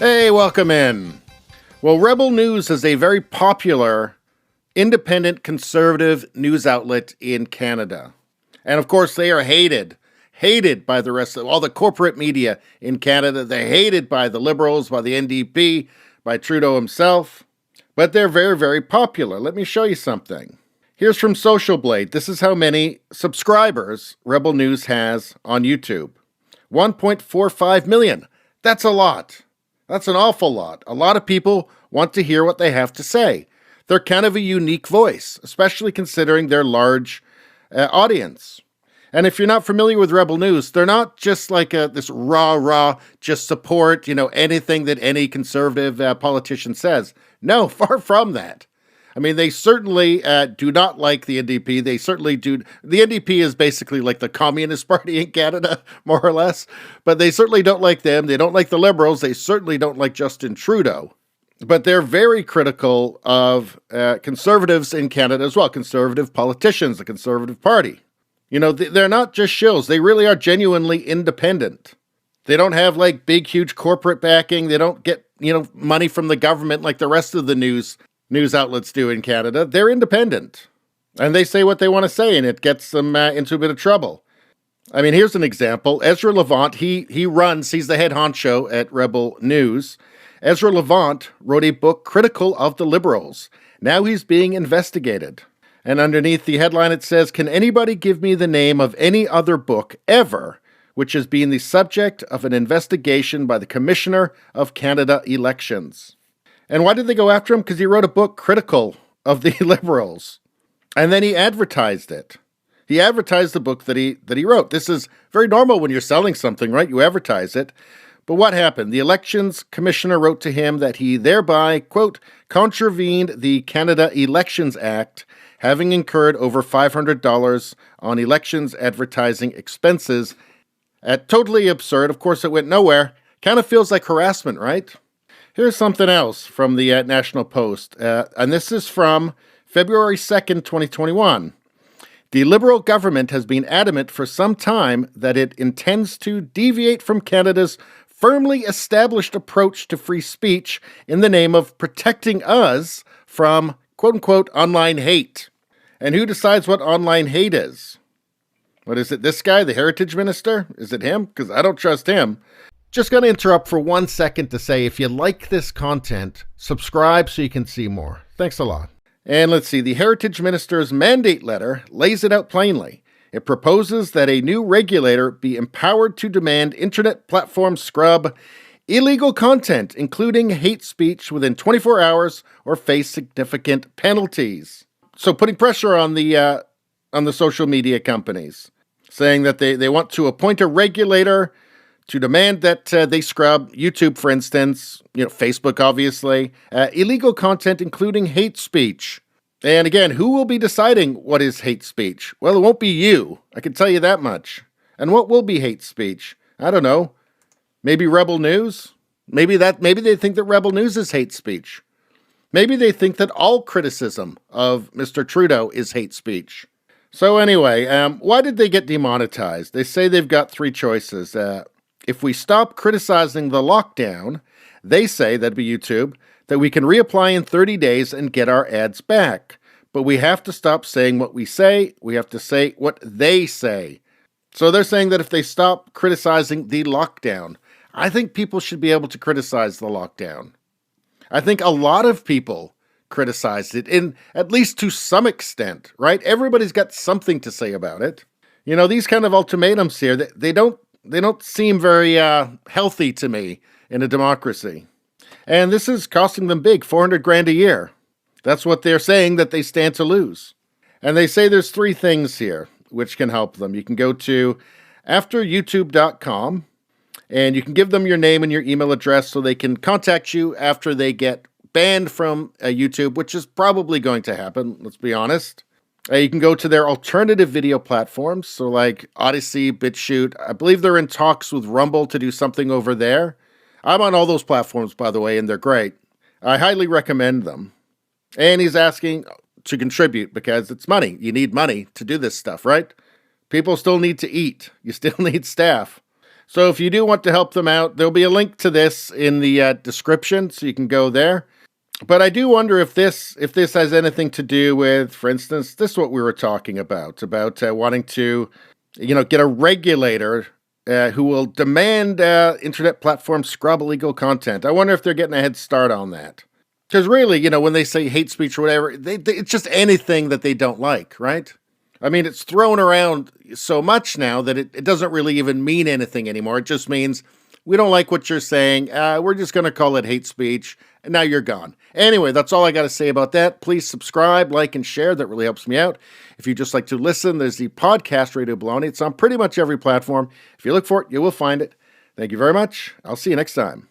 Hey, welcome in. Well, Rebel News is a very popular, independent, conservative news outlet in Canada. And of course, they are hated by the rest of all the corporate media in Canada. They're hated by the Liberals, by the NDP, by Trudeau himself. But they're very, very popular. Let me show you something. Here's from Social Blade. This is how many subscribers Rebel News has on YouTube. 1.45 million. That's a lot. That's an awful lot. A lot of people want to hear what they have to say. They're kind of a unique voice, especially considering their large audience. And if you're not familiar with Rebel News, they're not just like this rah, just support, anything that any conservative politician says. No, far from that. I mean, they certainly do not like the NDP. They certainly do. The NDP is basically like the Communist Party in Canada, more or less. But they certainly don't like them. They don't like the Liberals. They certainly don't like Justin Trudeau. But they're very critical of conservatives in Canada as well, conservative politicians, the Conservative Party. They're not just shills. They really are genuinely independent. They don't have like big, huge corporate backing. They don't get, money from the government like the rest of the news outlets do in Canada. They're independent. And they say what they want to say, and it gets them into a bit of trouble. I mean, here's an example. Ezra Levant, he's the head honcho at Rebel News. Ezra Levant wrote a book critical of the Liberals. Now he's being investigated. And underneath the headline it says, "Can anybody give me the name of any other book ever which has been the subject of an investigation by the Commissioner of Canada Elections?" And why did they go after him? Because he wrote a book critical of the Liberals. And then he advertised it. He advertised the book that he wrote. This is very normal when you're selling something, right? You advertise it. But what happened? The elections commissioner wrote to him that he thereby, quote, contravened the Canada Elections Act, having incurred over $500 on elections advertising expenses. Totally absurd. Of course, it went nowhere. Kind of feels like harassment, right? Here's something else from the National Post, and this is from February 2nd, 2021. The Liberal government has been adamant for some time that it intends to deviate from Canada's firmly established approach to free speech in the name of protecting us from, quote-unquote, online hate. And who decides what online hate is? What is it, this guy, the Heritage Minister? Is it him? Because I don't trust him. Just going to interrupt for 1 second to say, if you like this content, subscribe so you can see more. Thanks a lot. And let's see, the Heritage Minister's mandate letter lays it out plainly. It proposes that a new regulator be empowered to demand internet platforms scrub illegal content, including hate speech, within 24 hours or face significant penalties. So putting pressure on the social media companies, saying that they want to appoint a regulator to demand that they scrub YouTube, for instance, Facebook, obviously, illegal content, including hate speech. And again, who will be deciding what is hate speech? Well, it won't be you. I can tell you that much. And what will be hate speech? I don't know. Maybe Rebel News? Maybe they think that Rebel News is hate speech. Maybe they think that all criticism of Mr. Trudeau is hate speech. So anyway, why did they get demonetized? They say they've got three choices. If we stop criticizing the lockdown, they say, that'd be YouTube, that we can reapply in 30 days and get our ads back. But we have to stop saying what we say. We have to say what they say. So they're saying that if they stop criticizing the lockdown, I think people should be able to criticize the lockdown. I think a lot of people criticized it, at least to some extent, right? Everybody's got something to say about it. These kind of ultimatums here, they don't seem very healthy to me in a democracy. And this is costing them big, $400,000 a year. That's what they're saying that they stand to lose. And they say there's three things here which can help them. You can go to afteryoutube.com and you can give them your name and your email address so they can contact you after they get banned from YouTube, which is probably going to happen, let's be honest. You can go to their alternative video platforms, so like Odyssey, BitChute. I believe they're in talks with Rumble to do something over there. I'm on all those platforms, by the way, and they're great. I highly recommend them. And he's asking to contribute because it's money. You need money to do this stuff, right? People still need to eat. You still need staff. So if you do want to help them out, there'll be a link to this in the description, so you can go there. But I do wonder if this has anything to do with, for instance, this is what we were talking about wanting to, get a regulator who will demand internet platforms scrub illegal content. I wonder if they're getting a head start on that. Because really, when they say hate speech or whatever, it's just anything that they don't like, right? I mean, it's thrown around so much now that it doesn't really even mean anything anymore. It just means, we don't like what you're saying. We're just going to call it hate speech. And now you're gone. Anyway, that's all I got to say about that. Please subscribe, like, and share. That really helps me out. If you just like to listen, there's the podcast Radio Baloney. It's on pretty much every platform. If you look for it, you will find it. Thank you very much. I'll see you next time.